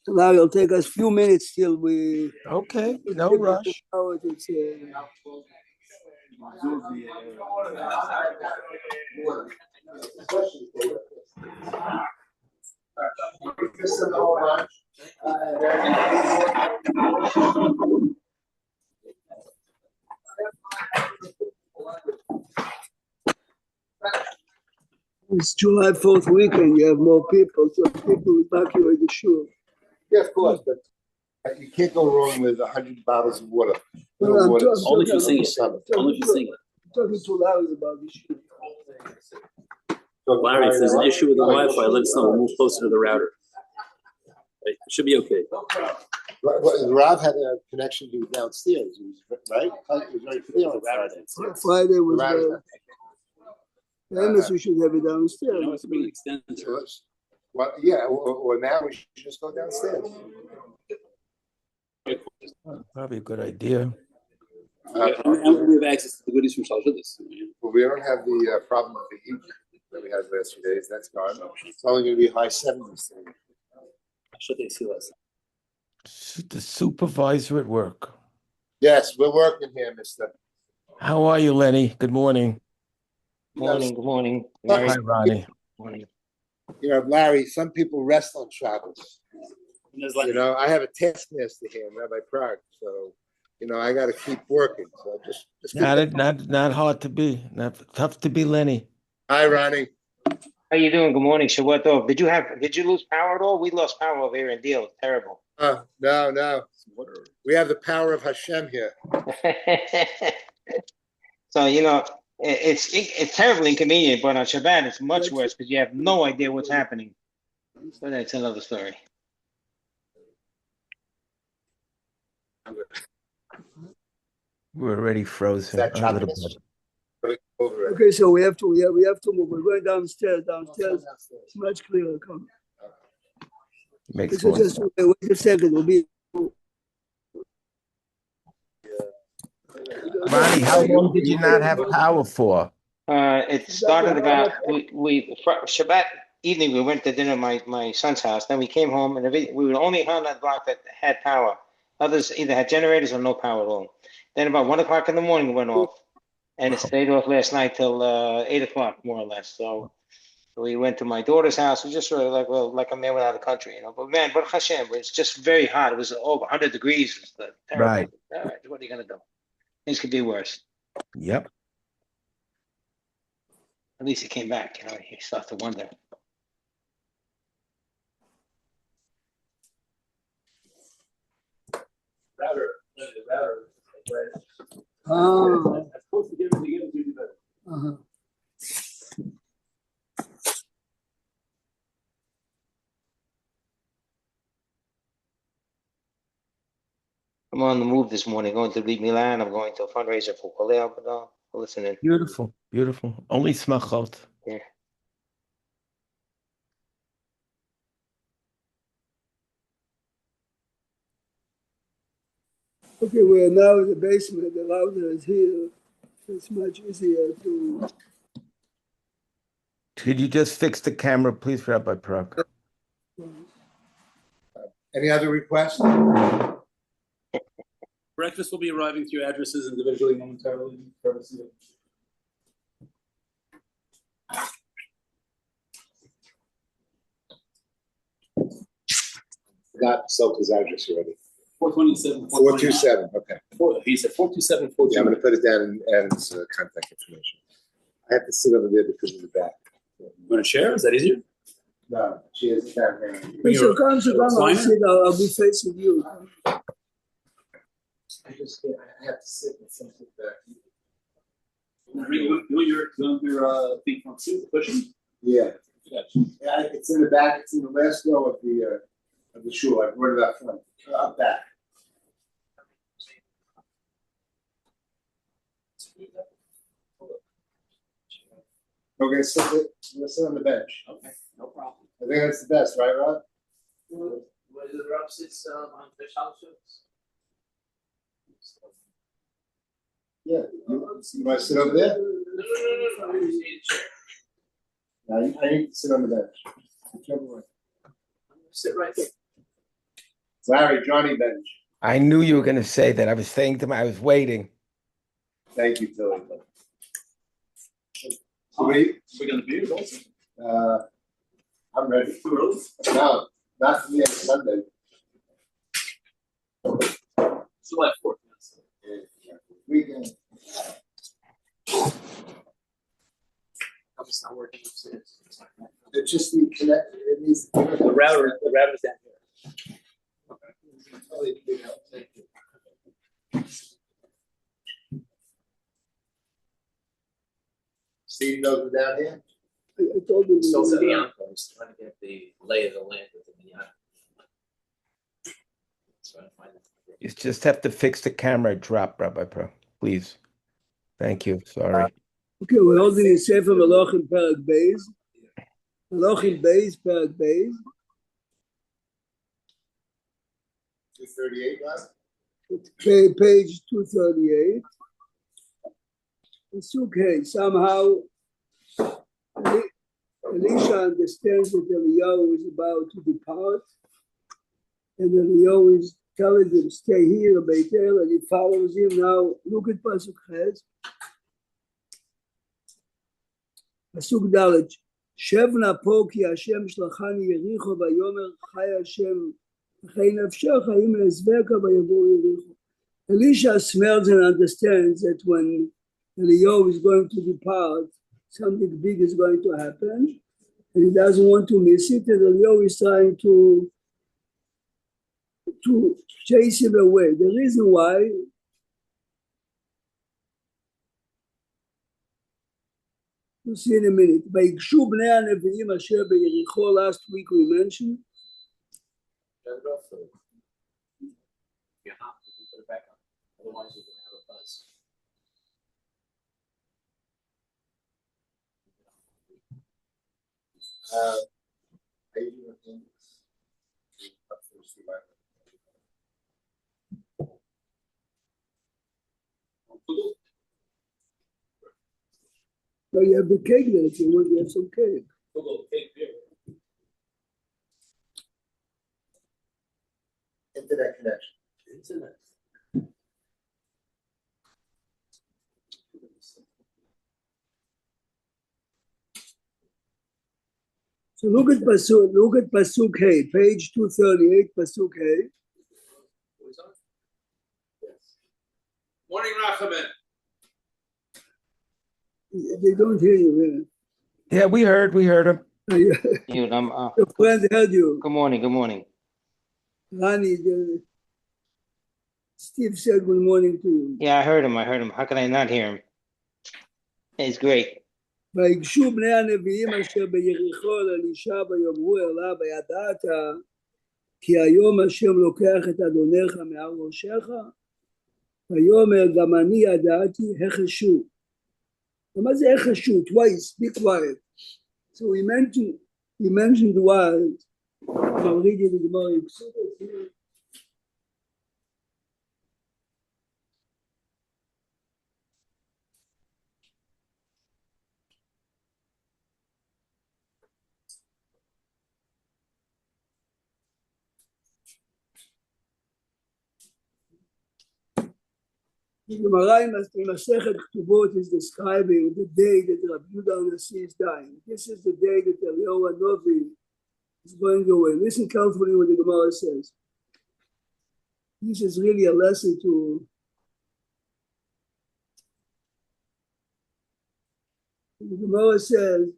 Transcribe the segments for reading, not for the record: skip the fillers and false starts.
So now it'll take us a few minutes till we. Okay, no rush. It's July 4th weekend. You have more people, so people evacuate the shul. Yeah, of course, but you can't go wrong with 100 bottles of water. No, Water. Only if you sing it. Only if you sing it. I'm talking to Larry about the shul. Larry, if there's an issue with the Wi-Fi, let us know. We'll move closer to the router. It should be okay. Rob had a connection to downstairs, right? It was very clear on Friday. Friday was Amos, we should have it downstairs. You know, it's a big extension. Well, yeah, or now we should just go downstairs. Probably a good idea. And we have access to the goodies from Shalshudis. Well, we don't have the problem of the heat that we had the last few days. That's gone. It's only going to be high 70s today. Should they see us? The supervisor at work. Yes, we're working here, mister. How are you, Lenny? Good morning. Good morning. Hi, Ronnie. Morning. You know, Larry, some people rest on Shabbos. You know, I have a taskmaster here, Rabbi Prague, so you know I got to keep working. So just not hard to be, not tough to be Lenny. Hi, Ronnie. How you doing? Good morning. Shabbat Tov. Did you lose power at all? We lost power over here in Deal. It's terrible. No. We have the power of Hashem here. So you know it's terribly inconvenient, but on Shabbat it's much worse because you have no idea what's happening. So that's another story. We're already frozen Is that a little choppiness? bit. Okay, so we have to move. We're going downstairs. It's much clearer. Come. Makes So more just sense. wait a second. We'll be. Ronnie, how long did you not have power for? It started about we Shabbat evening. We went to dinner at my son's house. Then we came home and we were the only on that block that had power. Others either had generators or no power at all. Then about 1 o'clock in the morning it went off, and it stayed off last night till 8 o'clock more or less. So we went to my daughter's house. It was just really like a man without a country, you know. But man, Baruch Hashem, it's just very hot. It was over 100 degrees. It was terrible. Right. All right, what are you gonna do? Things could be worse. Yep. At least it came back, you know. You start to wonder. I'm on the move this morning, going to Lead Milan. I'm going to a fundraiser for Kolei Abadal. Listening. Beautiful. Only smachot. Yeah. Okay, we're now in the basement. The router is here. It's much easier to. Could you just fix the camera, please, Rabbi Prague? Any other requests? Breakfast will be arriving to your addresses individually momentarily. Got Soka's address already. 427. 427. Okay. He said 427. Yeah, I'm going to put it down and his contact information. I have to sit over there because of the back. You want to share? Is that easier? No, she has that name. So come, I'll be facing you. I have to sit and something back. You want your feet front seat, cushion? Yeah. Yeah. Yeah, it's in the back. It's in the last row of the shul. I brought it up front, up back. Okay, so let's sit on the bench. Okay, no problem. I think that's the best, right, Rob? Where the Rob sits on the house? Yeah. You want to sit over there? I need to sit on the bench. Whichever way. Sit right there. Larry, Johnny bench. I knew you were going to say that. I was saying to him, I was waiting. Thank you, Tilly. We're gonna be here. I'm ready. Too early? No, not for me on Sunday. July 4th. Weekend. It's not working upstairs. It just needs connect. It needs to connect. The router's down here. Steve knows we're down here. I told him. Still setting out, I'm just trying to get the lay of the land within the island. Trying to find it. You just have to fix the camera drop, Rabbi Pro, please. Thank you. Sorry. Okay, we're holding in Sefer Malachim Perek Beis. Malachim Beis, Perek Beis. 238, right? Page 238. It's okay. Somehow, Elisha understands that Eliyahu is about to depart, and Eliyahu is telling him, stay here in Beit El, and he follows him. Now, look at Pasuk Ches. Pasuk Dalet. שב נא פה כי השם שלחני יריחו ויאמר חי השם חיי נפשך אם אעזבך ויבואו יריחו. Elisha smells and understands that when Eliyahu is going to depart, something big is going to happen, and he doesn't want to miss it, and Eliyahu is trying to chase him away. The reason why, we'll see in a minute. ויגשו בני הנביאים אשר ביריחו, last week we mentioned. Turn it off, so you have to put it back on. Otherwise, you're gonna have a buzz. Are you doing things? No, you have the cake there if you want, you have some cake. Internet connection. Internet. So look at Pasuk Hey, page 238, Pasuk Hey. Morning, Rachaman. They don't hear you. Yeah, we heard him. Yeah. You, Your friend heard you. good morning. Rani, Steve said good morning to you. Yeah, I heard him. How can I not hear him? It's great. ויגשו בני הנביאים אשר ביריחו אל אלישע ויאמרו אליו וידעת כי היום השם לוקח את אדונך מעל ראשך ויאמר גם אני ידעתי החשו. מה זה החשו? Twice, be quiet. So he mentioned once. I'll read you the Gemara. The Gemara in Masechet Ketubot is describing the day that Rabbi Yehuda HaNasi is dying. This is the day that Eliyahu HaNavi is going away. Listen carefully what the Gemara says. This is really a lesson to the Gemara says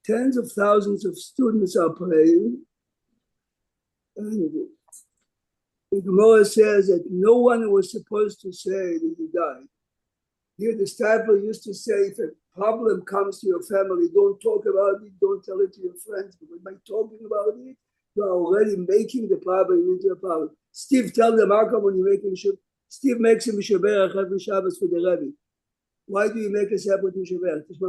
tens of thousands of students are praying, and the Gemara says that no one was supposed to say that he died. Here the disciple used to say, if a problem comes to your family, don't talk about it, don't tell it to your friends, because by talking about it, you are already making the problem into a problem. Steve, tell them, how come when you make him, Steve makes him Mishaberach every Shabbos for the Rebbe. Why do you make a separate Mishaberach? Because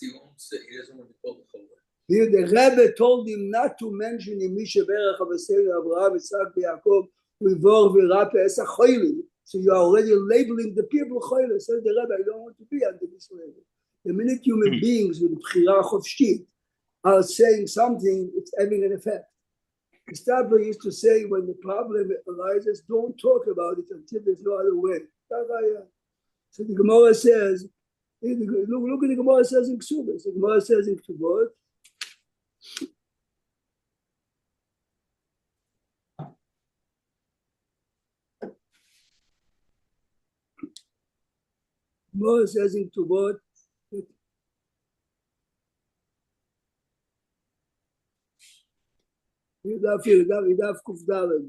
he won't say, he doesn't want to call the whole way. Here the Rebbe told him not to mention in Mishaberach of Abraham, Isaac, Yaakov, Rivor, Virape, Esa Choylim. So you are already labeling the people Choylim. Says the Rebbe, I don't want to be under this label. The minute human beings with bchira chofshit are saying something, it's having an effect. Istabler used to say when the problem arises, don't talk about it until there's no other way. So the Gemara says, look at the Gemara says in Ksubas. The Gemara says in Ksubot, Gemara says in Ksubot, Yudaf Kufdalad.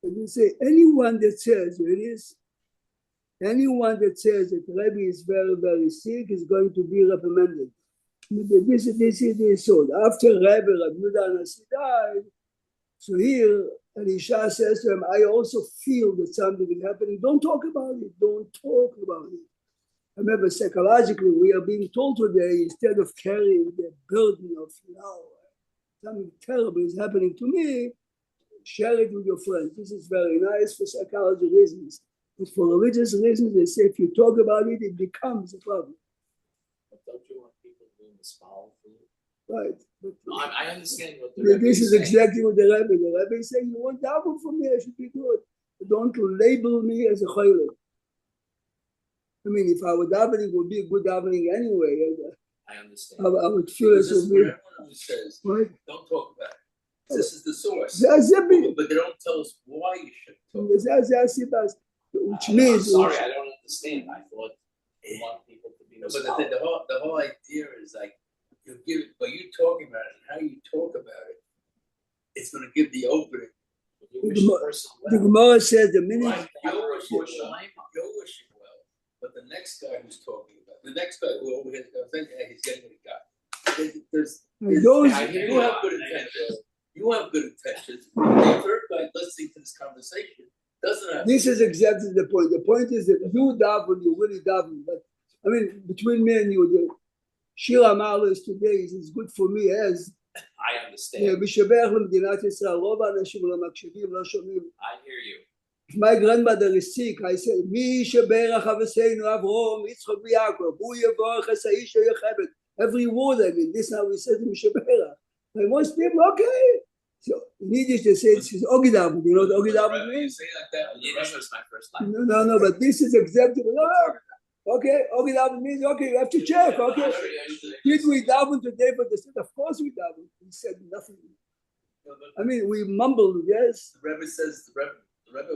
And you say anyone that says anyone that says that Rebbe is very, very sick is going to be reprimanded. This is so. After Rebbe Yehuda Hanassi died, so here Elisha says to him, I also feel that something is happening. Don't talk about it. Don't talk about it. Remember, psychologically, we are being told today, instead of carrying the burden of, something terrible is happening to me, share it with your friends. This is very nice for psychology reasons. But for religious reasons, they say if you talk about it, it becomes a problem. But don't you want people doing the small for you? Right. But No, I understand what the Rebbe this is saying. exactly what the Rebbe is saying. You want daven for me, I should be good. But don't label me as a chayler. I mean, if I were davening, it would be a good davening anyway. I understand. I would feel This as is if for everyone who says, right? don't talk about it. This is the source. That's it. But they don't tell us why you should talk. Which means, I'm sorry, I don't understand. I thought you want people to be But small. the whole idea is like, you give it, by you talking about it and how you talk about it, it's gonna give the opening. You wish the person the well. Gemara says the minute Right, you're wishing well, but the next guy who's talking about, the next guy who over here, he's getting what he got. There's those, I hear you have good intentions. You have good intentions. The third guy listening to this conversation doesn't have. this is exactly the point. The point is that you daven, you really daven. But I mean, between me and you, the Shira Marlis today is as good for me as I understand. בשבח למדינת ישראל. רוב האנשים לא מקשיבים, לא שומעים. I hear you. If my grandmother is sick, I say, מי שברך אבותינו אברהם, יצחק ויעקב, הוא יברך את האיש היחדת. Every word, I mean, this now we said מי שברך. And most people, okay. So in Yiddish they say it's Ogidab. You know what Ogidab means? Say like that. Yiddish was my first time. No, but this is exactly, okay, Ogidab means, okay, you have to check, okay. Did we daven today? But they said, of course we daven. He said nothing. I mean, we mumbled, yes. The Rebbe says, the Rebbe.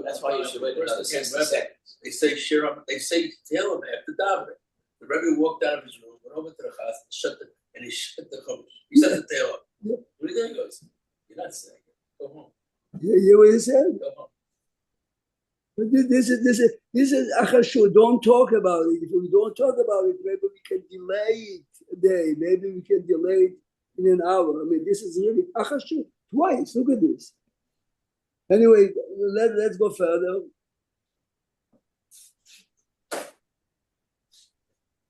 That's why you should wait another 60 seconds. They say Shiram, they say Tehillim after davening. The Rebbe walked out of his room, went over to the chas, and he shut the chumash. He said the Tehillim. Yeah. What do you think? He goes, you're not saying it. Go home. You hear what he said? Go home. But this is achashu. Don't talk about it. If we don't talk about it, maybe we can delay it a day. Maybe we can delay it in an hour. I mean, this is really achashu. Twice. Look at this. Anyway, let's go further.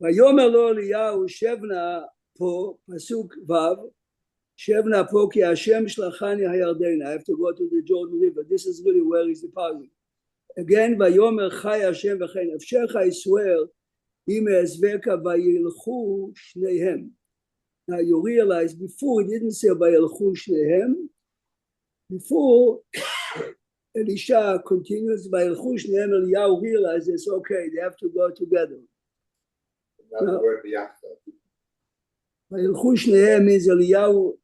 ויאמר לו אליהו שבנה פה, פסוק ו', שבנה פה כי השם שלחני הירדן. I have to go to the Jordan River. This is really where is the party. Again, ויאמר חי השם וכן נפשך I swear אם אעזבך וילכו שניהם. Now you realize before it didn't say וילכו שניהם. Before Elisha continues וילכו שניהם, Eliyahu realizes okay, they have to go together. Not the word biyachta. וילכו שניהם means Eliyahu,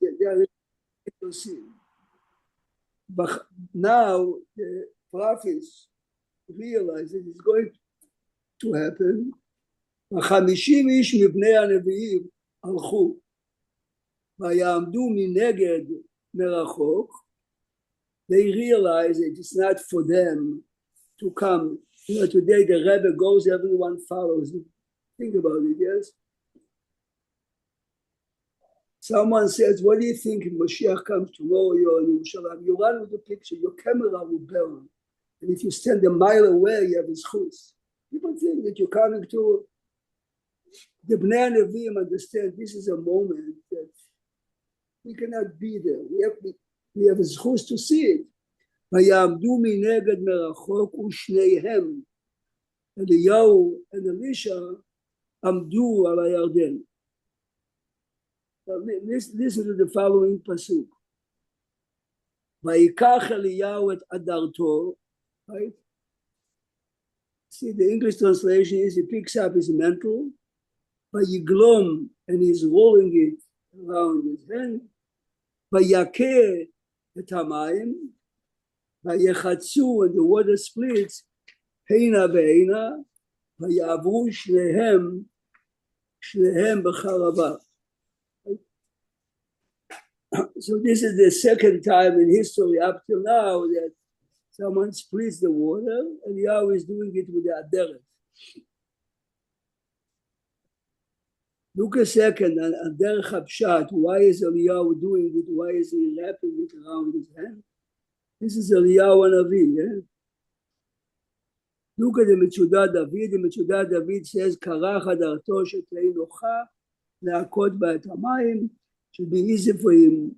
but now the prophets realize that it's going to happen. 50 איש מבני הנביאים הלכו ויעמדו מנגד מרחוק. They realize that it's not for them to come. You know, today the Rebbe goes, everyone follows him. Think about it, yes? Someone says, what do you think if Mashiach comes tomorrow, you're in Yerushalayim? You run with the picture, your camera will burn. And if you stand a mile away, you have a schus. People think that you're coming to... The Bnei Nevi'im understand this is a moment that we cannot be there. We have a schus to see it. ויעמדו מנגד מרחוק ושניהם. Eliyahu and Elisha Amdu al Yarden. Listen to the following pasuk. Vayikach Eliyahu et adarto, right? See, the English translation is he picks up his mantle, Vayiglom, and he's rolling it around his hand. Vayakeh et hamayim, Vayechatzu, and the water splits. Heina ve'eina, Vayavru shnehem b'charava. So this is the second time in history up till now that someone splits the water, and Yahweh is doing it with the aderet. Look a second, and derech hapshat, why is Eliyahu doing it? Why is he wrapping it around his hand? This is Eliyahu Hanavi, yeah? Look at the Metzudat David. The Metzudat David says, Karach hadarto shetei nocha, le'akot ba'et hamayim, should be easy for him.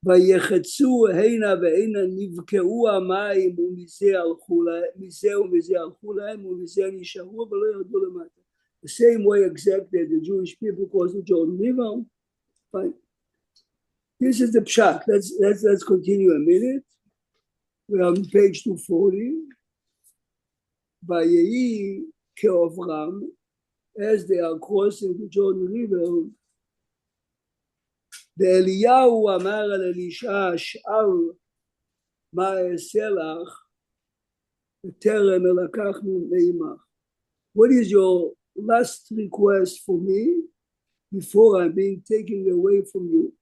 ויחצו הנה והנה נבקעו המים ומזה הלכו להם ומזה נשארו ולא ירדו למטה. The same way exactly the Jewish people cause the Jordan River. Fine. This is the pshat. Let's continue a minute. We're on page 240. Vayehi ke'ovram, as they are crossing the Jordan River, ואליהו אמר על אלישע שאל מה אעשה לך בטרם לקחנו מעמך. What is your last request for me before I'm being taken away from you?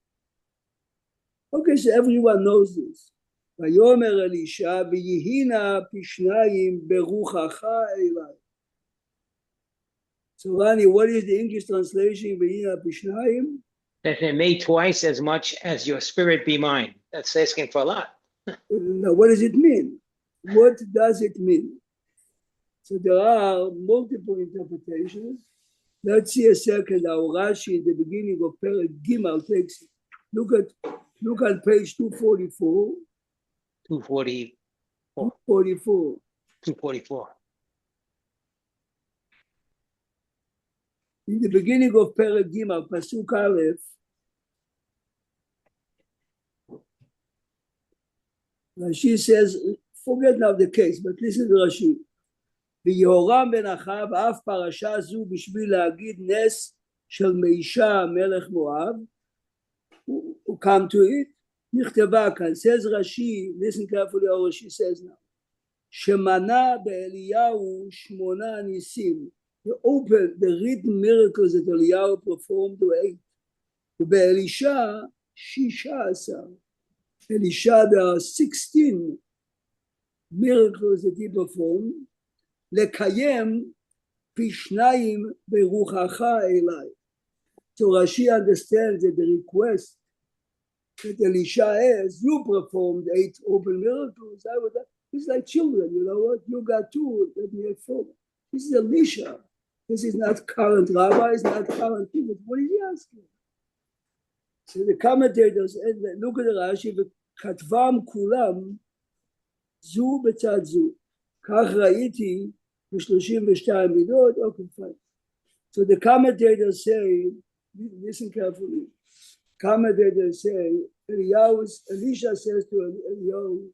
Okay, so everyone knows this. ויאמר אלישע ויהינה פי שניים ברוחך אליי. So Rani, what is the English translation? ויהינה פי שניים? That it may twice as much as your spirit be mine. That's asking for a lot. Now, what does it mean? What does it mean? So there are multiple interpretations. Let's see a second how Rashi in the beginning of Perek Gimel takes it. Look at page 244. 244. In the beginning of Perek Gimel, Pasuk Aleph, Rashi says, forget now the case, but listen to Rashi. ויהורם בן אחאב אף פרשה זו בשביל להגיד נס של מישה מלך מואב. הוא come to it. נכתבה כאן, says Rashi, listen carefully how Rashi says now. שמנה באליהו 8 ניסים. The written miracles that Eliyahu performed were 8. ובאלישע 16. Elisha, there are 16 miracles that he performed. לקיים פי שניים ברוחך אליי. So Rashi understands that the request that Elisha has, you performed 8 open miracles. It's like children, you know what? You got 2, let me have 4. This is Elisha. This is not current rabbis, not current people. What is he asking? So the commentators, look at the Rashi, וכתבם כולם זו בצד זו. כך ראיתי ב-32 מידות, okay, fine. So the commentators say, listen carefully, commentators say, Elisha says to Eliyahu,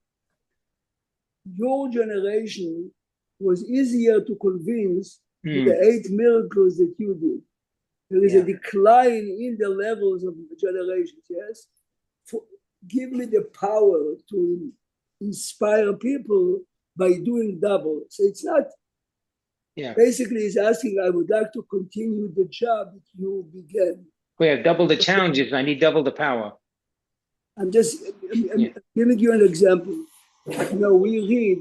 your generation was easier to convince with the 8 miracles that you did. There is a decline in the levels of generations, yes? Give me the power to inspire people by doing double. So it's not, basically he's asking, I would like to continue the job that you began. We have double the challenges, I need double the power. I'm giving you an example. You know, we read,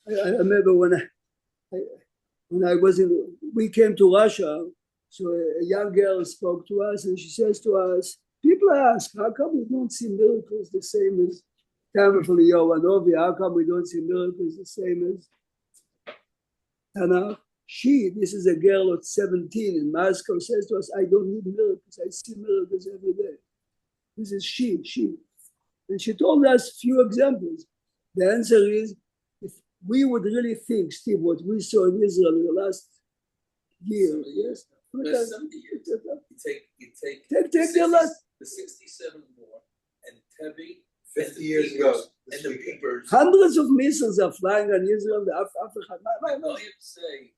I remember when we came to Russia, so a young girl spoke to us and she says to us, people ask, how come we don't see miracles the same as Tamar from Yovanovi? How come we don't see miracles the same as Tanakh? This is a girl of 17 in Moscow, says to us, I don't need miracles, I see miracles every day. This is she. And she told us few examples. The answer is, if we would really think, Steve, what we saw in Israel in the last year, yes? Last 70 years. You take Take the last the 67 war and Tevi 50 years ago. and the peepers. hundreds of missiles are flying on Israel. The I don't even say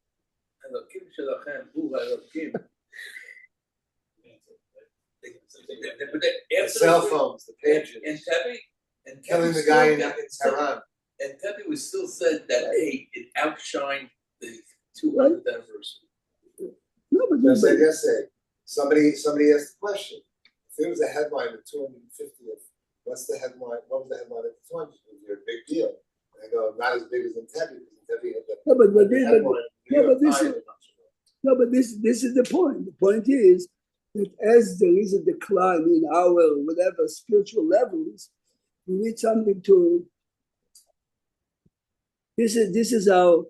Elokim Shelachem, Hu Elokim. The cell phones, the pages, and Tevi and killing Tevi the guy in still Tehran. and Tevi was still said that hey, it outshined the 200th anniversary. No, but Just like I said, somebody asked the question. If it was a headline of 250th, what's the headline? What was the headline at the time? It was a big deal. And I go, not as big as Entebbe, because Entebbe had the No, but headline. this is the point. The point is that as there is a decline in our whatever spiritual levels, we need something to. This is our.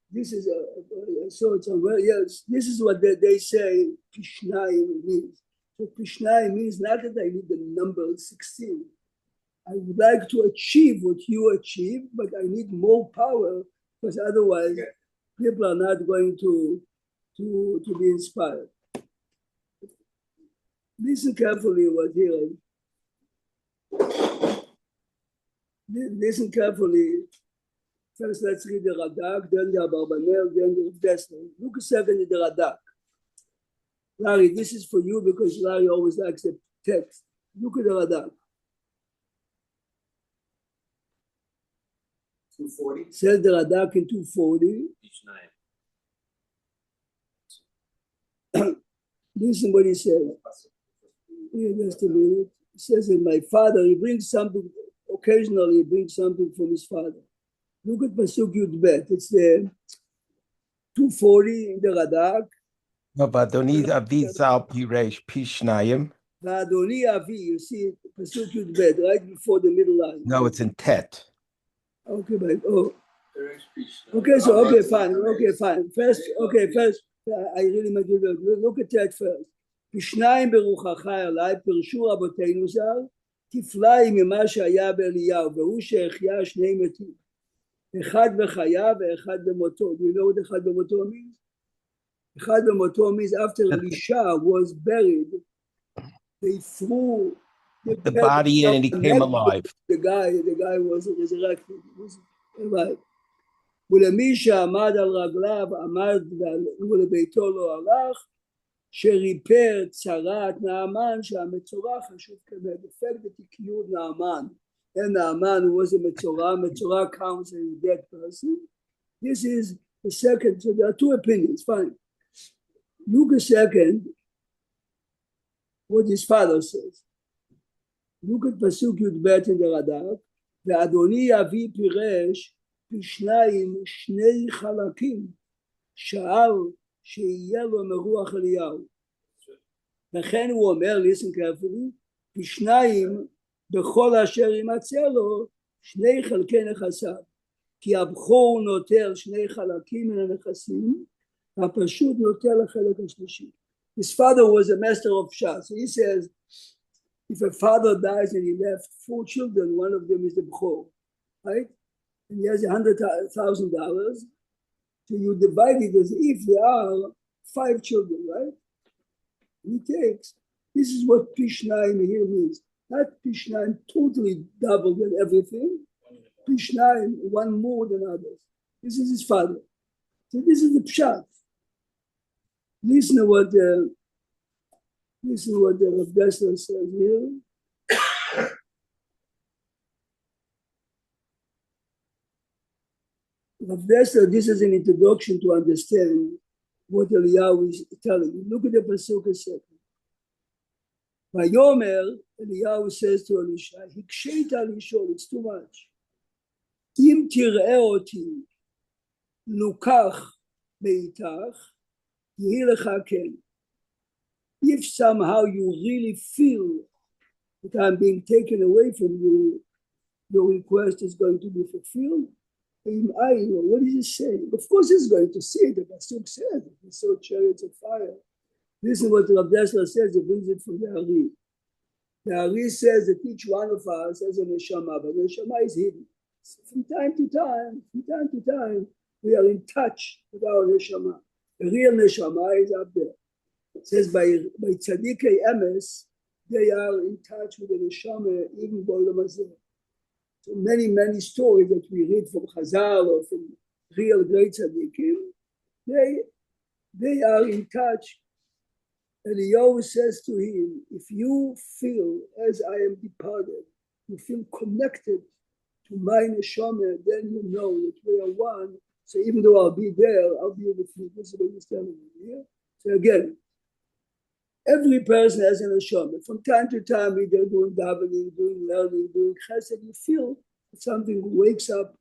This is a sort of yes. This is what they say. Pishnayim means. So Pishnayim means not that I need the number 16. I would like to achieve what you achieve, but I need more power because otherwise people are not going to be inspired. Listen carefully what here. Listen carefully. First, let's read the Radak, then the Abarbanel, then the Dessler. Look a second at the Radak. Larry, this is for you because Larry always likes the text. Look at the Radak. 240. Says the Radak in 240. Listen what he says. Yeah, just a minute. He says that my father, he brings something, occasionally he brings something from his father. Look at Pasuk Yud Bet. It's the 240 in the Radak. No, but Adoni Avi Zal Piresh Pishnayim. Adoni Avi, you see Pasuk Yud Bet, right before the middle line. No, it's in Tet. Okay, but okay, so okay, fine. First, I really make you look at that first. Pishnayim ברוחך עליי, פירשו רבותינו ז"ל, כפליים ממה שהיה באליהו, והוא שהחיה שני מתים. אחד בחייו ואחד במותו. Do you know what אחד במותו means? אחד במותו means after Elisha was buried, they threw The body in and he came alive. The guy was resurrected. Right. ולמי שעמד על רגליו, עמד ולביתו לא הלך, שריפר צרת נעמן שהמצורע חשוב כבד. The fact that he killed Naaman, and Naaman was a מצורע counts as a dead person. This is the second, so there are two opinions, fine. Look a second what his father says. Look at Pasuk Yud Bet in the Radak, ואדוני אבי פירש בשניים שני חלקים, שאל שיהיה לו מרוח אליהו. לכן הוא אומר, listen carefully, בשניים בכל אשר יימצא לו שני חלקי נכסיו, כי הבכור נוטל שני חלקים מן הנכסים, הפשוט נוטל החלק השלישי. His father was a master of Shas. So he says, if a father dies and he left 4 children, one of them is the Bechor, right? And he has $100,000, so you divide it as if there are 5 children, right? He takes, this is what Pishnayim here means. Not Pishnayim totally doubled and everything. Pishnayim, one more than others. This is his father. So this is the Pshat. Listen to what the Rav Dessler says here. Rav Dessler, this is an introduction to understand what Eliyahu is telling you. Look at the Pasuk a second. Vayomer, Eliyahu says to Elisha, Hiksheta lishol, it's too much. Im tir'eh oti lukach meitach, yehi lecha ken. If somehow you really feel that I'm being taken away from you, your request is going to be fulfilled. What is he saying? Of course he's going to see it. The Pasuk says he saw chariots of fire. Listen what Rav Dessler says, he brings it from the Ari. The Ari says that each one of us has a neshama, but the neshama is hidden. So from time to time, we are in touch with our neshama. The real neshama is up there. It says by Tzadikei Emes, they are in touch with the neshama even B'olam Hazeh. So many stories that we read from Chazal or from real great tzaddikim, they are in touch. And he always says to him, if you feel as I am departed, you feel connected to my neshama, then you know that we are one. So even though I'll be there, I'll be with you. This is what he's telling me here. So again, every person has a neshama. From time to time, either doing davening, doing learning, doing chesed, you feel that something wakes up.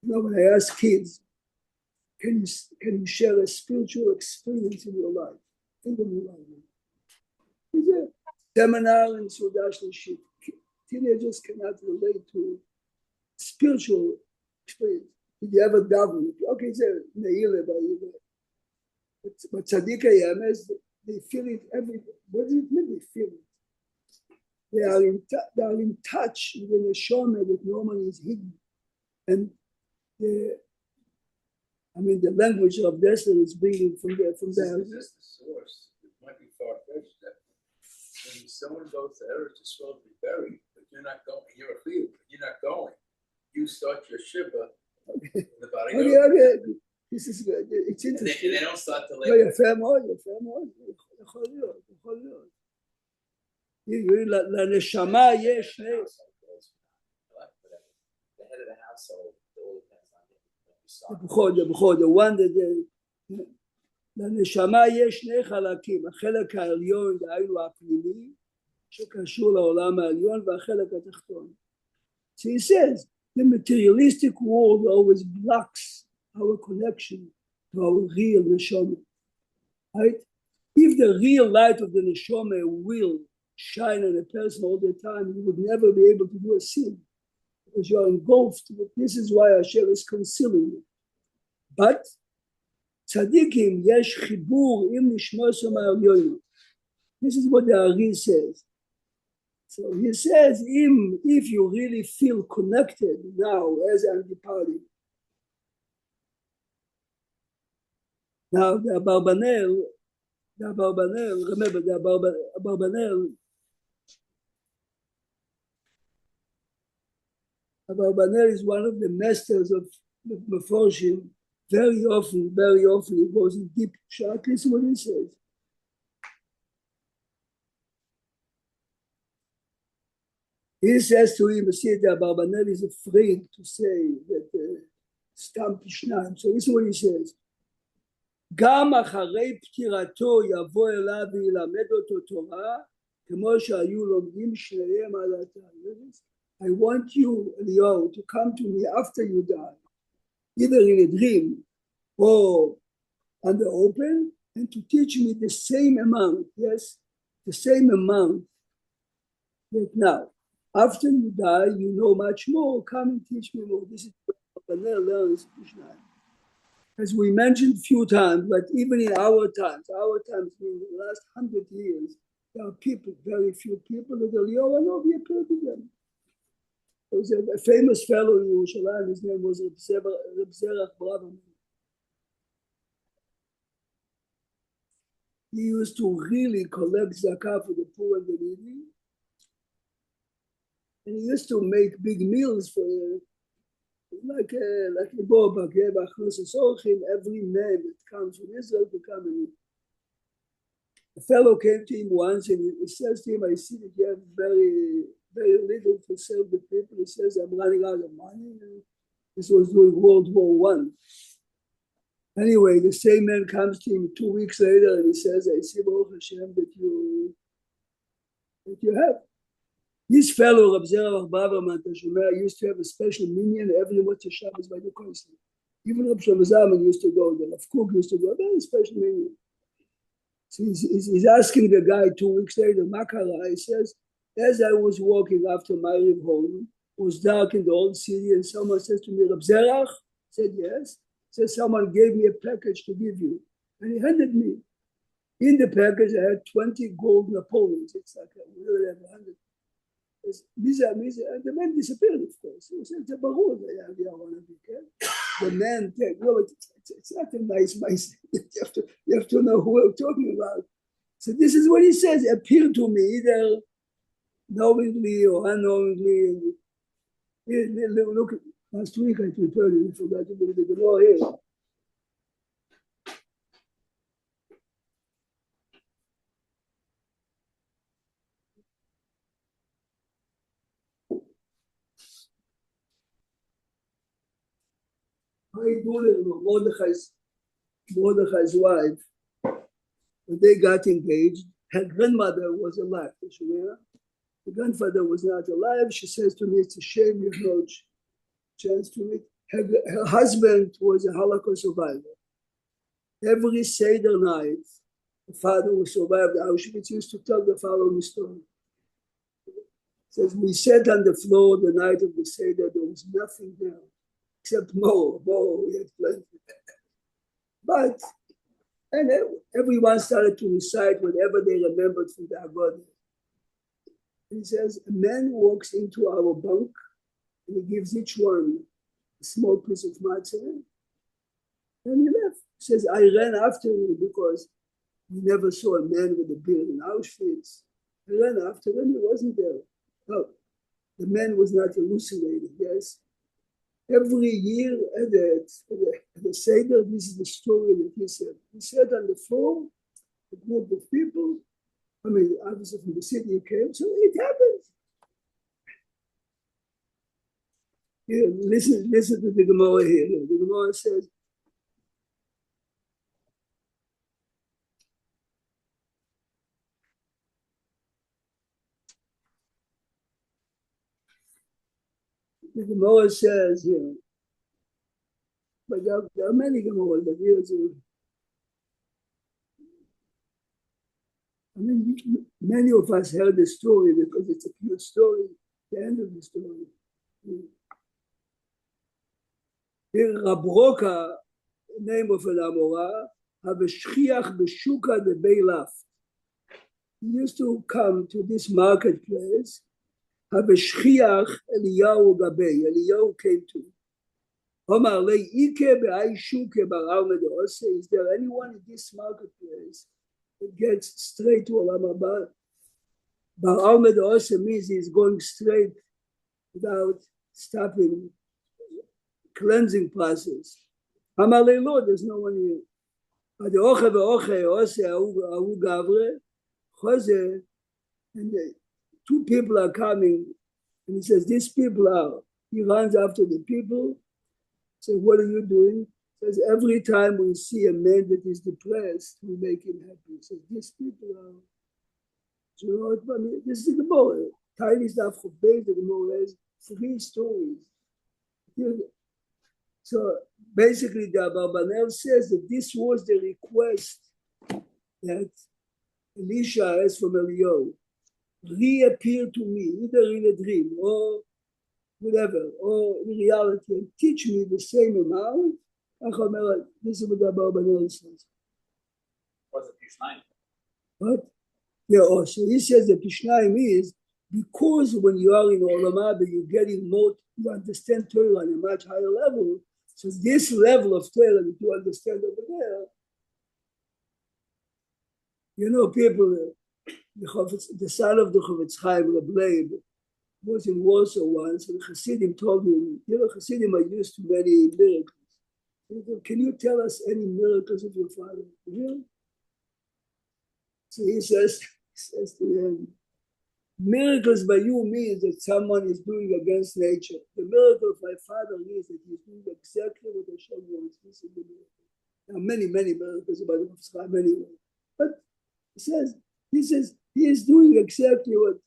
You know, when I ask kids, can you share a spiritual experience in your life? Think of your life. It's a seminar in Sudash Lashit. Teenagers cannot relate to spiritual experience. Did you ever daven? Okay, it's a neile by you. But Tzadikei Emes, they feel it every. What does it mean? They feel it. They are in touch with the neshama that normally is hidden, and the language of Dessler is bringing from there. This is just the source. It might be far-fetched that when someone goes to Eretz Yisrael to be buried, but you're not going, you're a field, but you're not going. You start your shiva in the body. Okay. This is good. It's interesting. And they don't start to לא, יפה מאוד. יכול להיות. לנשמה יש שני... The head of the household, it all depends on him. בכל, the one that... לנשמה יש שני חלקים, החלק העליון, דהיינו הפנימי, שקשור לעולם העליון, והחלק התחתון. So he says, the materialistic world always blocks our connection to our real neshama, right? If the real light of the neshama will shine on a person all the time, you would never be able to do a sin because you are engulfed. This is why Hashem is concealing you. But tzadikim yesh chibur im nishmosam ha'elyonos. This is what the Ari says. So he says, if you really feel connected now as I'm departing. Now the Abarbanel, remember the Abarbanel is one of the masters of Meforshim. Very often he goes in deep shot. Listen what he says. He says to him, see that Abarbanel is afraid to say that Stam Pishnayim. So listen what he says. גם אחרי פטירתו יבוא אליו וילמד אותו תורה, כמו שהיו לומדים שניהם על התורה. I want you, Eliyahu, to come to me after you die, either in a dream or on the open, and to teach me the same amount, yes, the same amount that now. After you die, you know much more, come and teach me more. This is what Abarbanel learns Mishnah. As we mentioned a few times, but even in our times, in the last 100 years, there are people, very few people that Eliyahu Hanavi appeared to them. There was a famous fellow in Yerushalayim, his name was Reb Zerach Braverman. He used to really collect zakah for the poor and the needy. And he used to make big meals for like a Bobak, every man that comes from Israel to come and eat. A fellow came to him once and he says to him, I see that you have very, very little to serve the people. He says, I'm running out of money. And this was during World War I. Anyway, the same man comes to him 2 weeks later and he says, I see, Baruch Hashem, that you have. This fellow, Reb Zerach Braverman, used to have a special minyan every Motzei Shabbos by the coast. Even Reb Shlomo Zalman used to go there. Rav Kook used to go, very special minyan. So he's asking the guy 2 weeks later, Makara, he says, as I was walking after Ma'ariv home, it was dark in the old city, and someone says to me, Reb Zerach? I said, yes. He says, someone gave me a package to give you. And he handed me. In the package, I had 20 gold Napoleons. It's like we really have 100. And the man disappeared, of course. He said, the man, no, it's not a nice mice. You have to know who we're talking about. So this is what he says, appear to me, either knowingly or unknowingly. Look, last week I prepared it, I forgot to bring the Gemara here. Mordechai's wife, when they got engaged, her grandmother was alive. The grandfather was not alive. She says to me, it's a shame you have no chance to meet. Her husband was a Holocaust survivor. Every Seder night, the father who survived Auschwitz used to tell the following story. Says, we sat on the floor the night of the Seder, there was nothing there except more, we had plenty. But, and everyone started to recite whatever they remembered from the Haggadah. He says, a man walks into our bunk and he gives each one a small piece of matzah, and he left. He says, I ran after him because we never saw a man with a beard in Auschwitz. I ran after him, he wasn't there. No, the man was not hallucinating, yes. Every year at the Seder, this is the story that he said. He sat on the floor, a group of people, obviously from the city came, so it happens. Here, listen to the Gemara here. The Gemara says, the Gemara says here, but there are many Gemara, but here's many of us heard the story because it's a cute story, the end of the story. Here, Rab Roka, the name of an Amora, have a shchiach b'shuka de Beilaf. He used to come to this marketplace. Have a shchiach Eliyahu Gabei. Eliyahu came to him. Omar le ike be'ai shuke bar Almed Ose. Is there anyone in this marketplace that gets straight to Olam Haba? Bar Almed Ose means he's going straight without stopping cleansing process. Amar le lo, there's no one here. Ad oche ve'oche Ose ahu gavre Chose, and two people are coming, and he says, these people are, he runs after the people. So what are you doing? He says, every time we see a man that is depressed, we make him happy. He says, these people are, so you know what I mean? This is the Gemara. Tiny stuff of base, the Gemara has 3 stories. So basically, the Abarbanel says that this was the request that Elisha asked from Eliyahu. Reappear to me, either in a dream or whatever, or in reality, and teach me the same amount. This is what the Abarbanel says. What's the Pishnaim? What? Yeah, so he says the Pishnaim is because when you are in Olam Haba, you're getting more, you understand Torah on a much higher level. So this level of Torah that you understand over there, you know, people, the son of the Chofetz Chaim, Reb Leib, was in Warsaw once, and Hasidim told him, you know, Hasidim are used to many miracles. Can you tell us any miracles of your father? Really? So he says to him, miracles by you means that someone is doing against nature. The miracle of my father is that he's doing exactly what Hashem wants. This is the miracle. There are many, many miracles about the Chofetz Chaim anyway. But he says, he is doing exactly what.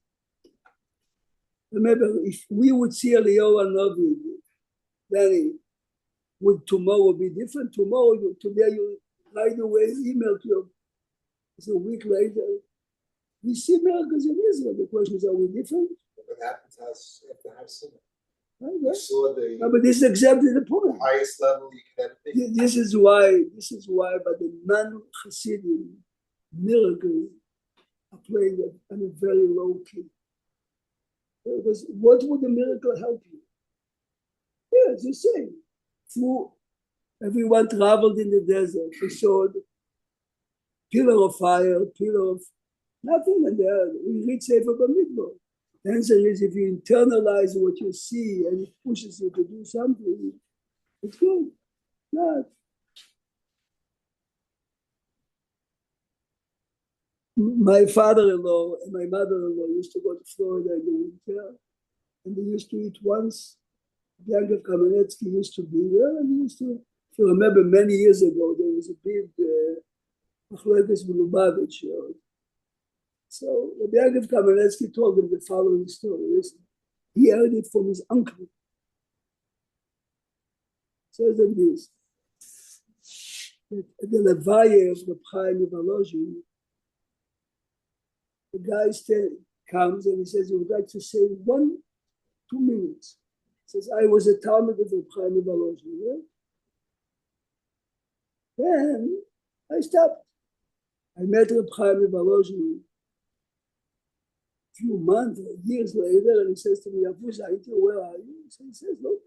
Remember, if we would see Eliyahu Hanavi, then would tomorrow be different? Tomorrow, today, you right away email to him. It's a week later. We see miracles in Israel. The question is, are we different? What happened to us after Har Sinai? Right? We saw the No, but this is exactly the point. highest level you can ever be. This is why, by the non-Hasidim, miracles are playing on a very low key. Because what would the miracle help you? Yeah, it's the same. Everyone traveled in the desert. They saw the pillar of fire, pillar of nothing, and we reach Sefer Bamidbar. The answer is if you internalize what you see and it pushes you to do something, it's good. Not. My father-in-law and my mother-in-law used to go to Florida in the winter, and they used to eat once. Bianca Kamenetsky used to be there, and he used to, if you remember many years ago, there was a big Machlokes with Lubavitch. So Bianca Kamenetsky told him the following story. Listen, he heard it from his uncle. Says like this, at the Levaya of the Chaim Volozhin, the guy comes and he says, he would like to say 1-2 minutes. He says, I was a Talmud of the Chaim Volozhin. Yeah? Then I stopped. I met Reb Chaim Volozhin a few months or years later, and he says to me, where are you? So he says, look,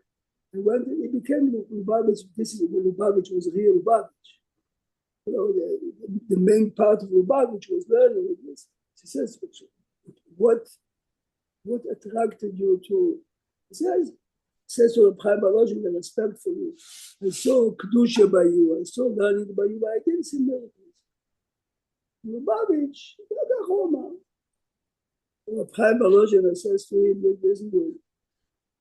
I went and he became Lubavitch. This is when Lubavitch was real Lubavitch. You know, the main part of Lubavitch was learning this. He says, what attracted you to? He says to Reb Chaim Volozhin, the respect for you. I saw Kedusha by you, I saw learning by you, but I didn't see miracles. Lubavitch, Roma. Reb Chaim Volozhin says to him, listen to it.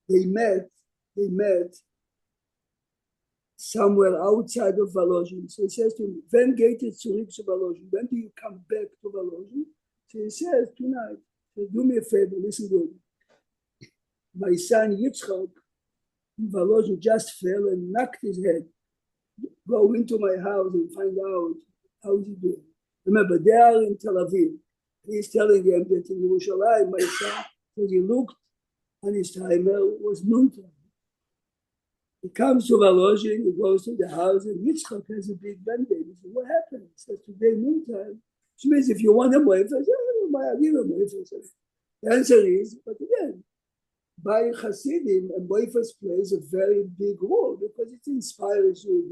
They met somewhere outside of Volozhin. So he says to him, when geht es zurück to Volozhin? When do you come back to Volozhin? So he says, tonight. So do me a favor, listen to it. My son Yitzchak in Volozhin just fell and knocked his head. Go into my house and find out how he's doing. Remember, they are in Tel Aviv. He's telling them that in Yerushalayim, my son, when he looked on his timer, was noontime. He comes to Volozhin, he goes to the house, and Yitzchak has a big band-aid. He says, what happened? He says, today noontime. Which means if you want a wafer, I don't give him a wafer. The answer is, but again, by Hasidim, a wafer plays a very big role because it inspires you,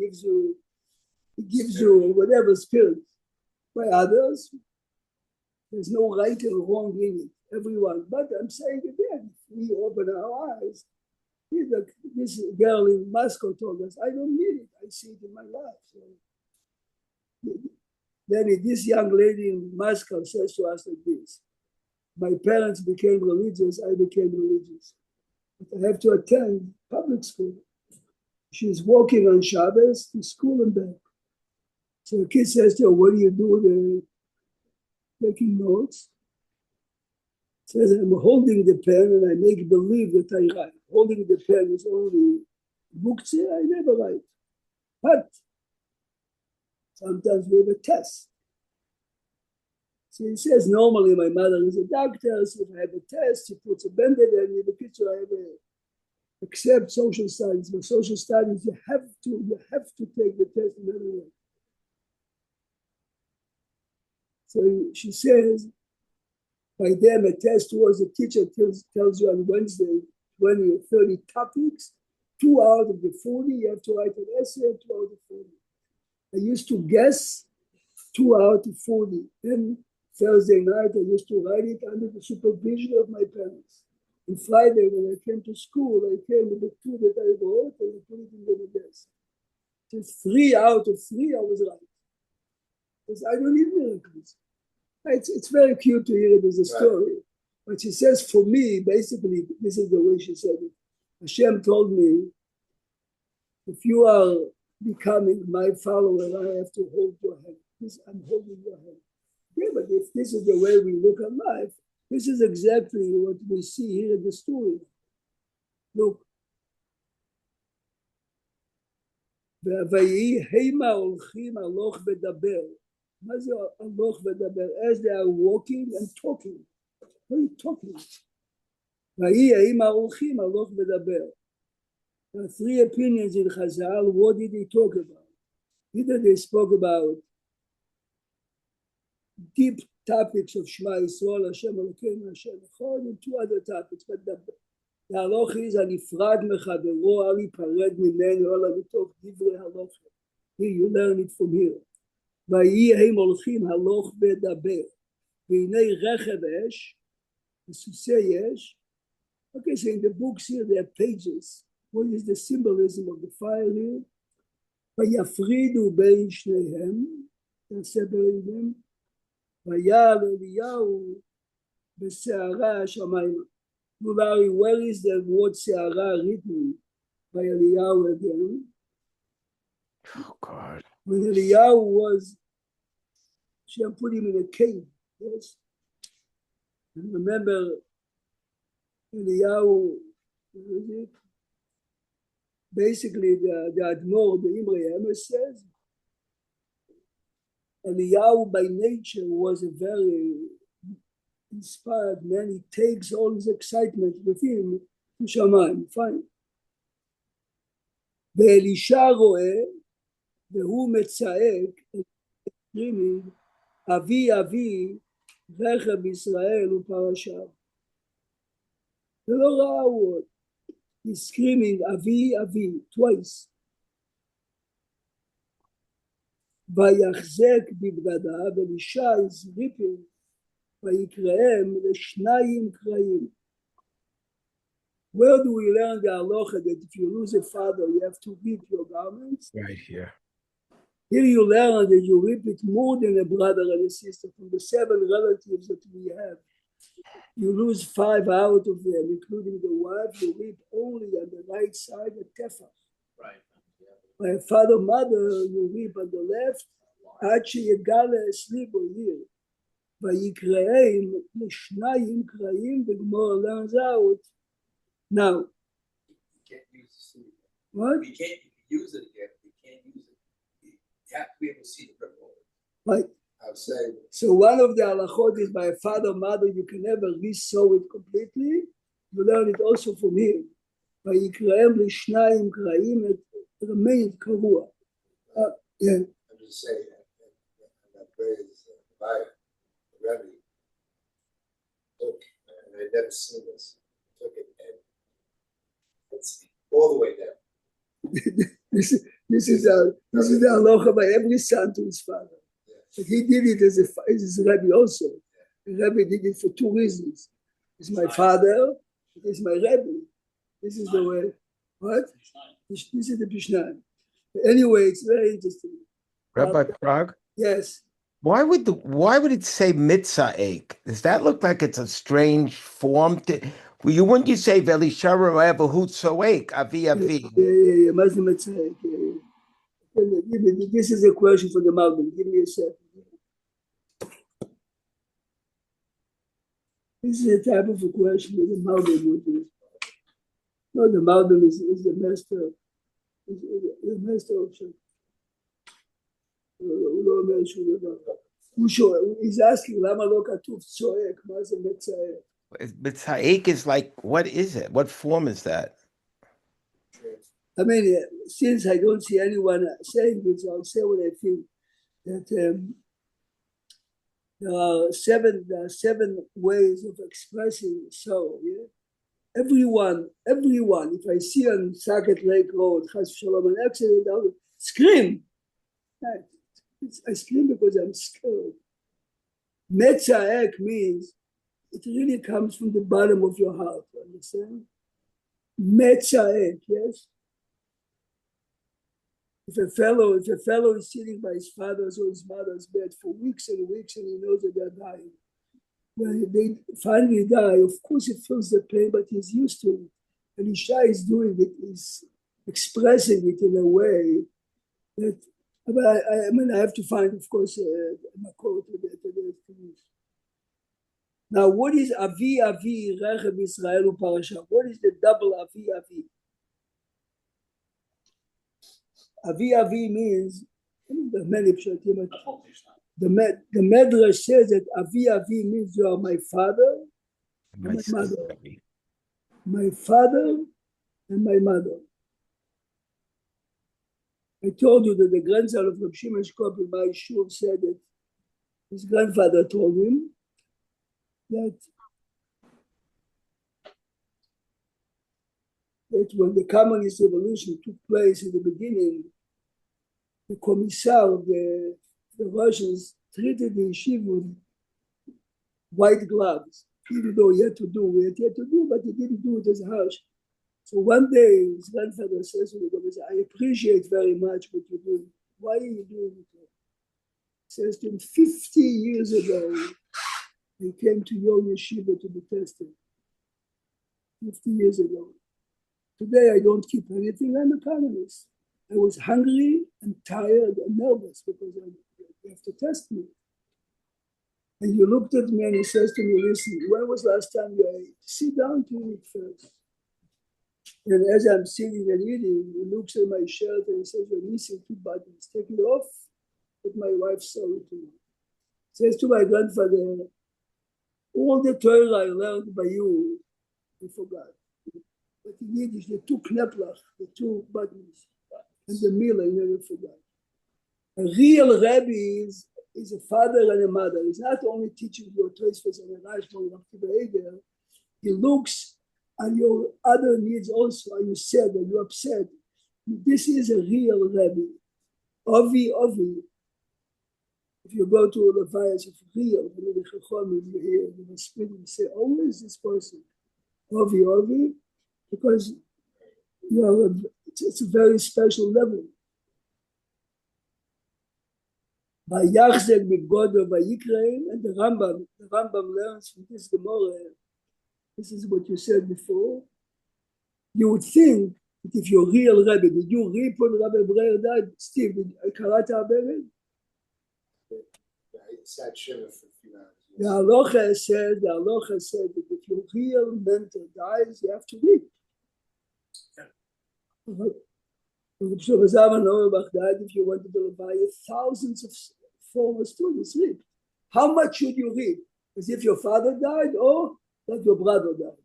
it gives you whatever spirit. By others, there's no right and wrong in it, everyone. But I'm saying again, we open our eyes. Like this girl in Moscow told us, I don't need it, I see it in my life. So, then this young lady in Moscow says to us like this, my parents became religious, I became religious. But I have to attend public school. She's walking on Shabbos to school and back. So the kid says to her, what do you do? They're taking notes. Says, I'm holding the pen and I make believe that I write. Holding the pen is only muktzeh, I never write. But sometimes we have a test. So he says, normally my mother is a doctor, so if I have a test, she puts a band-aid on me. The picture I have except social studies. But social studies, you have to take the test in every way. So she says, by them, a test was a teacher tells you on Wednesday 20 or 30 topics, 2 out of the 40, you have to write an essay, 2 out of 40. I used to guess 2 out of 40. Then Thursday night, I used to write it under the supervision of my parents. And Friday, when I came to school, I came with the 2 that I wrote and I put it in the desk. So 3 out of 3, I was right. Because I don't need miracles. It's very cute to hear it as a story. But she says, for me, basically, this is the way she said it. Hashem told me, if you are becoming my follower, I have to hold your hand. I'm holding your hand. Yeah, but if this is the way we look at life, this is exactly what we see here in the story. Look. ויהי המה הולכים הלוך ודבר. מה זה הלוך ודבר? As they are walking and talking. What are you talking? ויהי המה הולכים הלוך ודבר. There are 3 opinions in Chazal. What did he talk about? Either they spoke about deep topics of Shema Yisrael, Hashem Elokeinu, Hashem Echad, and two other topics. But the הלוך is הנפרד מחברו, אל ייפרד ממנו, אלא מתוך דברי הלוך. Here you learn it from here. ויהי הם הולכים הלוך ודבר. והנה רכב אש, וסוסי אש. Okay, so in the books here there are pages. What is the symbolism of the fire here? ויפרידו בין שניהם, תעשה ביניהם. ויעל אליהו בסערה השמיימה. Larry, where is the word Se'ara written by Eliyahu again? Oh God. When Eliyahu was, Hashem put him in a cave, yes? And remember, Eliyahu, basically the Admor, the Imre Emes says, Eliyahu by nature was a very inspired man. He takes all his excitement with him to Shamayim. Fine. ואלישע רואה, והוא מצעק, screaming, אבי אבי, רכב ישראל ופרשיו. ולא ראה הוא עוד. He's screaming, אבי אבי, twice. ויחזק בבגדיו, ואלישע is ripping, ויקראם לשניים קרעים. Where do we learn the halacha that if you lose a father, you have to rip your garments? Right here. Here you learn that you rip it more than a brother and a sister. From the 7 relatives that we have, you lose 5 out of them, including the wife. You rip only on the right side, the tefach. Right. By a father, mother, you rip on the left, עד שיגלה asleep or here. ויקראם לשניים קרעים וגמור learns out. Now, You can't use the sleeve. what? You can't use it again. You can't use it. You have to be able to see the ripple. Right. I'm saying, So one of the halachot is by a father, mother, you can never re-sew it completely. You learn it also from here. ויקראם לשניים קרעים, it remained קרוע. Yeah. I'm just saying, and that phrase, Bible, the Rebbe, took, and I'd never seen this, took it and it's all the way down. This is the halacha by every son to his father. But he did it as his Rebbe also. The Rebbe did it for 2 reasons. It's my father, it is my Rebbe. This is the way. What? This is the Mishnah. Anyway, it's very interesting. Rabbi Prague, Yes. why would it say mitza'ek? Does that look like it's a strange form? Wouldn't you say velishara evahu tzoek avi avi? Yeah. Muslim Mitzvah. This is a question for the Malbim. Give me a second. This is a type of a question that the Malbim would do. No, the Malbim is the master. Is the master option. He's asking למה לא כתוב צועק, מה זה מצעק? Mitza'ek is like, what is it? What form is that? I mean, since I don't see anyone saying this, I'll say what I think. That there are seven ways of expressing sorrow. Yeah? Everyone. If I see on Saket Lake Road, Chas Shalom, an accident, I'll scream. I scream because I'm scared. Metza'ek means it really comes from the bottom of your heart. Understand? Metza'ek, yes. If a fellow is sitting by his father's or his mother's bed for weeks and weeks and he knows that they're dying, when they finally die, of course he feels the pain, but he's used to it. And Isha is doing it, is expressing it in a way that, but I have to find, of course, a quote to this. Now, what is Avi Avi Rechav Israel Uparasha? What is the double Avi Avi? Avi Avi means the many pshatim. The Medrash says that Avi Avi means you are my father and my mother. My father and my mother. I told you that the grandson of Rav Shimon Shkop in my shul said that his grandfather told him that when the communist revolution took place in the beginning, the commissar, the Russians treated the yeshiva with white gloves, even though he had to do what he had to do, but he didn't do it as harsh. So one day his grandfather says to him, I appreciate very much what you're doing. Why are you doing it? He says to him, 50 years ago, he came to your yeshiva to be tested. 50 years ago. Today I don't keep anything. I'm a communist. I was hungry and tired and nervous because you have to test me. And you looked at me and he says to me, listen, when was the last time you ate? Sit down to eat first. And as I'm sitting and eating, he looks at my shirt and he says, you're missing 2 buttons. Take it off. But my wife saw it to me. Says to my grandfather, all the Torah I learned by you, I forgot. But in Yiddish, the 2 kneplach, the 2 buttons, and the meal I never forgot. A real Rebbe is a father and a mother. He's not only teaching your Tosfos and a Rashba and a he looks at your other needs also. Are you sad? Are you upset? This is a real Rebbe. Ovi. If you go to the fires of real, you hear the spirit say, oh, who is this person? Ovi, because you are it's a very special level. By Yachzek with God of Vayikrein, and the Rambam learns from this Gemara. This is what you said before. You would think that if you're real Rebbe, did you read when Rabbi Breyer died? Steve, did Karata Aberet? I sat shiva for a few hours. The halacha said that if your real mentor dies, you have to read. If you wanted to buy thousands of former students read. How much should you read? As if your father died or that your brother died.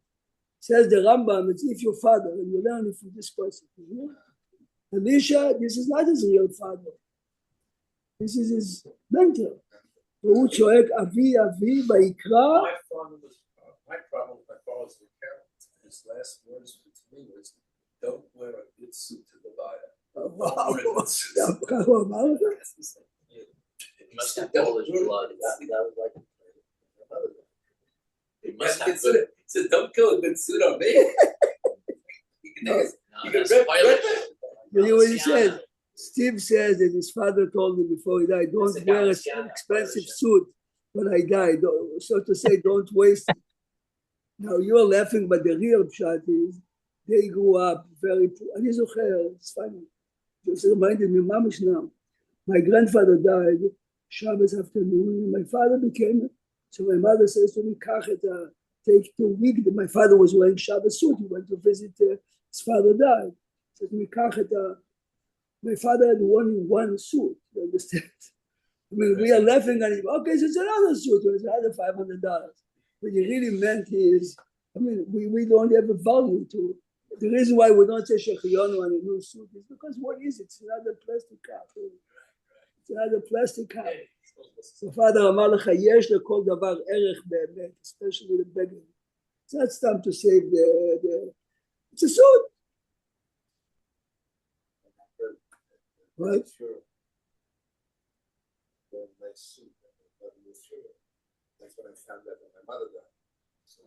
Says the Rambam, it's if your father, and you learn it from this person. Elisha, this is not his real father. This is his mentor. My problem with my father's account, his last words to me was, don't wear a good suit to the Bible. Wow. It must have all his blood. That was like. It must have good. Said, don't kill a good suit on me. You can rip. You know what he said? Steve says that his father told him before he died, don't wear an expensive suit when I die. So to say, don't waste it. Now you're laughing, but the real pshat is they grew up very poor. And it's funny. Just reminded me, mamish now. My grandfather died Shabbos afternoon, and my father became. So my mother says to me, take 2 weeks. My father was wearing Shabbos suit. He went to visit his father died. Says to me, my father had one suit. You understand? I mean, we are laughing at him. Okay, so it's another suit. It's another $500. But he really meant is. I mean, we don't have a value to it. The reason why we don't say Shechionu on a new suit is because what is it? It's another plastic cap. It's another plastic cap. So Father אמר לך, יש לכל דבר ערך באמת, especially the begging. It's not time to save the it's a suit. Right? Sure. Nice suit. That's when I found out that my mother died. So.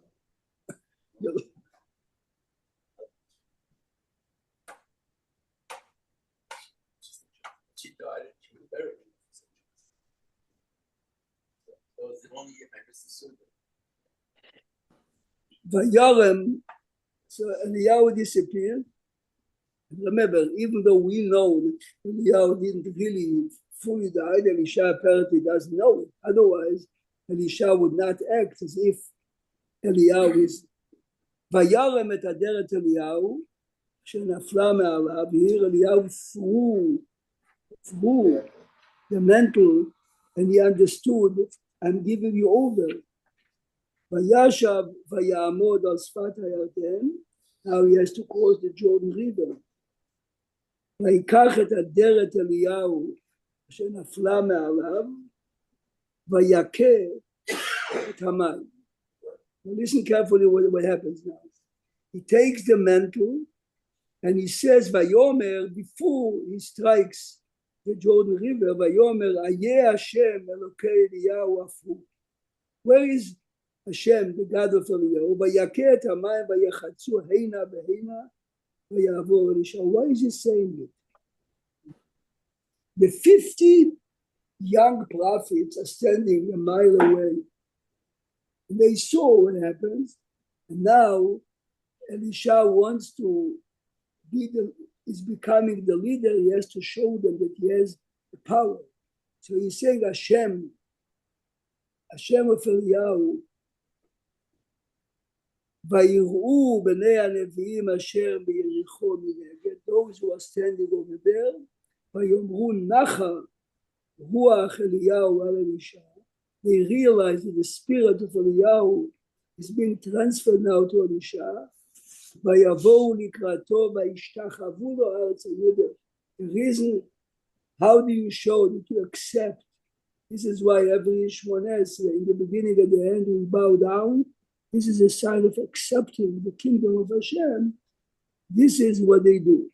She died and she was buried. That was the only I missed the suit. Vayarem, so Eliyahu disappeared. Remember, even though we know that Eliyahu didn't really fully die, Elisha apparently doesn't know it. Otherwise, Elisha would not act as if Eliyahu is. Vayarem et aderet Eliyahu, שנפלה מעליו, here Eliyahu through the mental, and he understood, I'm giving you over. Vayashav vayamod al sfat hayarden, now he has to cross the Jordan River. ויקח את אדרת אליהו שנפלה מעליו, Vayakeh et hamayim. Now listen carefully what happens now. He takes the mantle and he says, Vayomer, before he strikes the Jordan River, Vayomer, Ayeh Hashem, Elokei Eliyahu Afu. Where is Hashem, the God of Eliyahu? Vayakeh et hamayim, vayachatzu heina beheina, vayavor Elisha. Why is he saying it? The 50 young prophets are standing a mile away. And they saw what happens. And now Elisha wants to is becoming the leader. He has to show them that he has the power. So he's saying Hashem of Eliyahu, Vayir'u b'nei hanevi'im asher b'Yericho mineged, those who are standing over there, Vayomru nacha ruach Eliyahu al Elisha. They realize that the spirit of Eliyahu is being transferred now to Elisha. Vayavohu likrato vayishtachavu lo aretz Yehuda. The reason, how do you show that you accept? This is why every Shmoneh Esrei, in the beginning and the end, we bow down. This is a sign of accepting the kingdom of Hashem. This is what they do.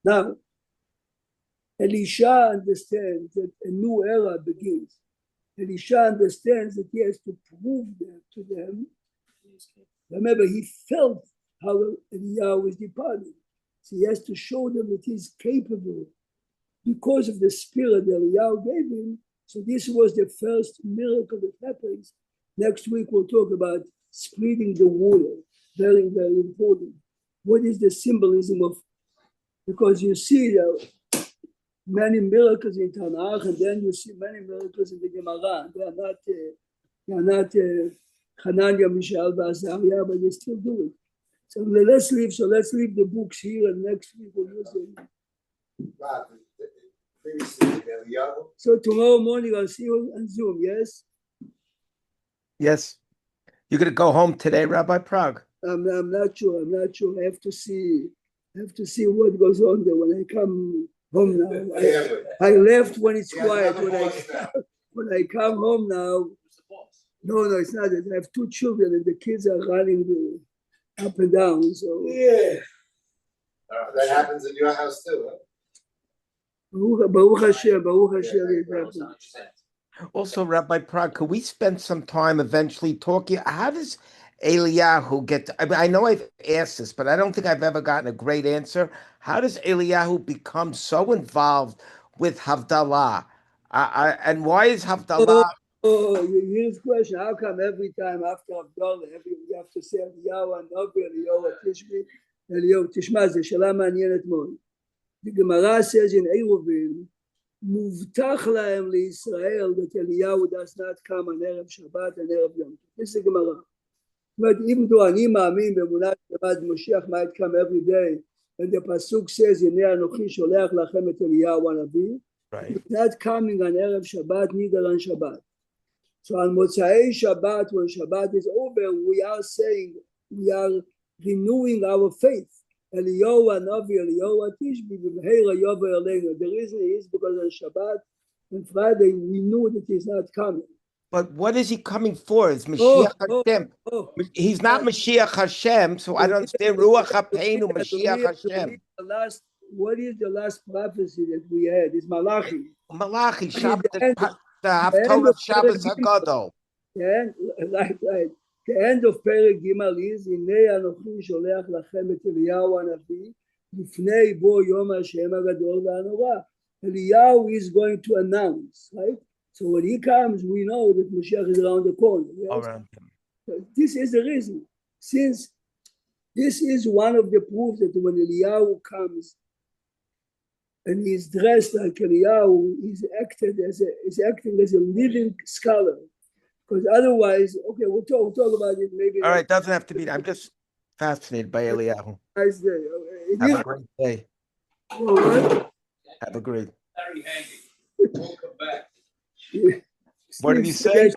Now, Elisha understands that a new era begins. Elisha understands that he has to prove that to them. Remember, he felt how Eliyahu was departing. So he has to show them that he's capable because of the spirit that Eliyahu gave him. So this was the first miracle that happens. Next week we'll talk about splitting the water. Very, very important. What is the symbolism of? Because you see many miracles in Tanakh, and then you see many miracles in the Gemara. They are not Hananiah, Mishael, Azariah, but they still do it. So let's leave the books here, and next week we'll use them. So tomorrow morning I'll see you on Zoom, yes? Yes. You're going to go home today, Rabbi Prague? I'm not sure. I have to see what goes on there when I come home now. I left when it's quiet. When I come home now, no, it's not. I have 2 children and the kids are running up and down. So yeah, that happens in your house too, huh? Baruch Hashem, it happens. Also, Rabbi Prague, could we spend some time eventually talking? How does Eliyahu get? I know I've asked this, but I don't think I've ever gotten a great answer. How does Eliyahu become so involved with Havdalah? And why is Havdalah? Here's the question: how come every time after Havdalah, you have to say Eliyahu and Eliyahu Tishmi, Eliyahu Tishma? Ze she'ala ma'anienet מאוד. The Gemara says in Eruvin, Muvtach lahem liYisrael that Eliyahu does not come on Erev Shabbat and Erev Yom Tov. This is the Gemara. But even though ani ma'amin b'emunat Shabbat Moshiach might come every day, and the pasuk says, "Hinei anochi sholeach lachem et Eliyahu hanavi," Right. It's not coming on Erev Shabbat, neither on Shabbat. So on Motzei Shabbat, when Shabbat is over, we are saying, we are renewing our faith. Eliyahu Hanavi, Eliyahu Tishbi, B'meira Yover Aleinu. The reason is because on Shabbat and Friday we knew that he's not coming. But what is he coming for? Is Mashiach Hashem? He's not Mashiach Hashem, so I don't understand. Ruach HaPeinu, Mashiach Hashem. What is the last prophecy that we had? It's Malachi. Malachi, Shabbat, the Haftorah of Shabbos HaGadol. Right. The end of Perek Gimal is, Hinei anochi sholeach lachem et Eliyahu hanavi, lifnei bo yom Hashem hagadol v'hanora. Eliyahu is going to announce, right? So when he comes, we know that Mashiach is around the corner. Yes? Around him. So this is the reason. Since this is one of the proofs that when Eliyahu comes and he's dressed like Eliyahu, he's acting as a living scholar. Because otherwise, okay, we'll talk about it maybe. All right, doesn't have to be. I'm just fascinated by Eliyahu. Nice day. Have a great day. All right. Have a great. Larry hanging. Won't come back. What did you say?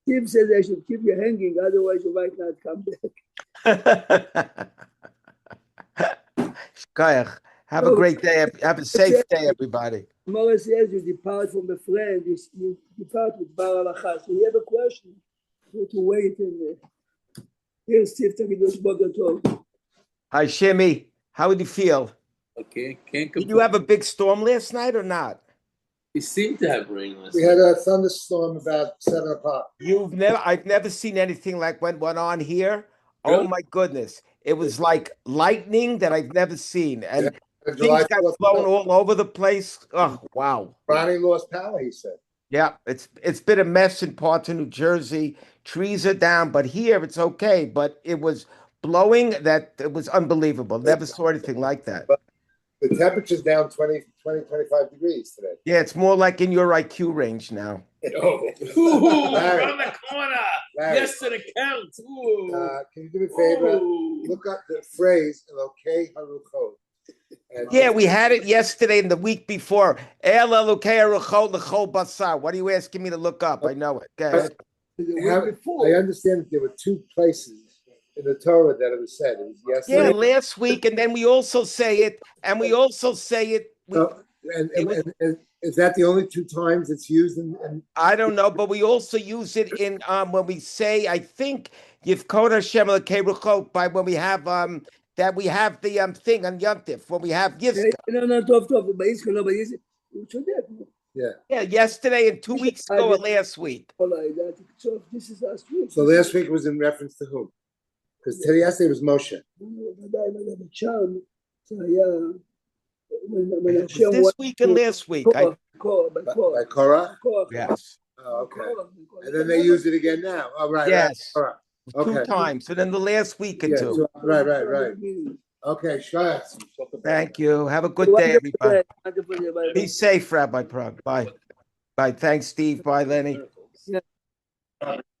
Steve says I should keep you hanging, otherwise you might not come back. Shkoyach. Have a great day. Have a safe day, everybody. Gemara says you depart from a friend, you depart with bar halacha. So you have a question, you have to wait and here's Steve Tagidus Bogato. Hi, Shimmy. How would you feel? Okay, can't Did you have a big storm last night or not? We seem to have rain last We had a thunderstorm about 7 o'clock. I've never seen anything like what went on here. Oh Really? my goodness. It was like lightning that I've never seen. And And things got 4th, blown all over the place. Oh, wow. Ronnie lost power, he said. Yeah, it's been a mess in parts of New Jersey. Trees are down, but here it's okay. But it was blowing that it was unbelievable. Never saw anything like that. The temperature's down 20, 25 degrees today. Yeah, it's more like in your IQ range now. Ooh, Larry. around the corner. Larry. Yes to the count. Ooh. Can you do me a favor? Ooh. Look up the phrase "Elokei Haruchot." And- Yeah, we had it yesterday and the week before. El Elokei Haruchot L'chol Basar. What are you asking me to look up? I know it. Go ahead. I understand that there were 2 places in the Torah that it was said. It was Yeah, yesterday. last week, and then we also say it, and we also say it. And It was- is that the only 2 times it's used in I don't know, but we also use it in when we say, I think Yivkon Hashem Elokei Haruchot by when we have that we have the thing on Yom Tif, when we have Yizka. No, טוב, באיסקו, לא באיסקו, הוא צודק. Yeah, yesterday and 2 weeks ago or last week. So this is last week. So last week was in reference to whom? Because yesterday was Moshe. ודאי, שם, זה היה, when It was this week and last week. By Korah? Yes. Oh, okay. And then they use it again now. Oh, right. Yes. Right. Korah. 2 Okay. times, and then the last week or Yeah, 2. so- right. Okay, Shas. Thank you. Have a good day, everybody. Be safe, Rabbi Prague. Bye. Bye. Thanks, Steve. Bye, Lenny.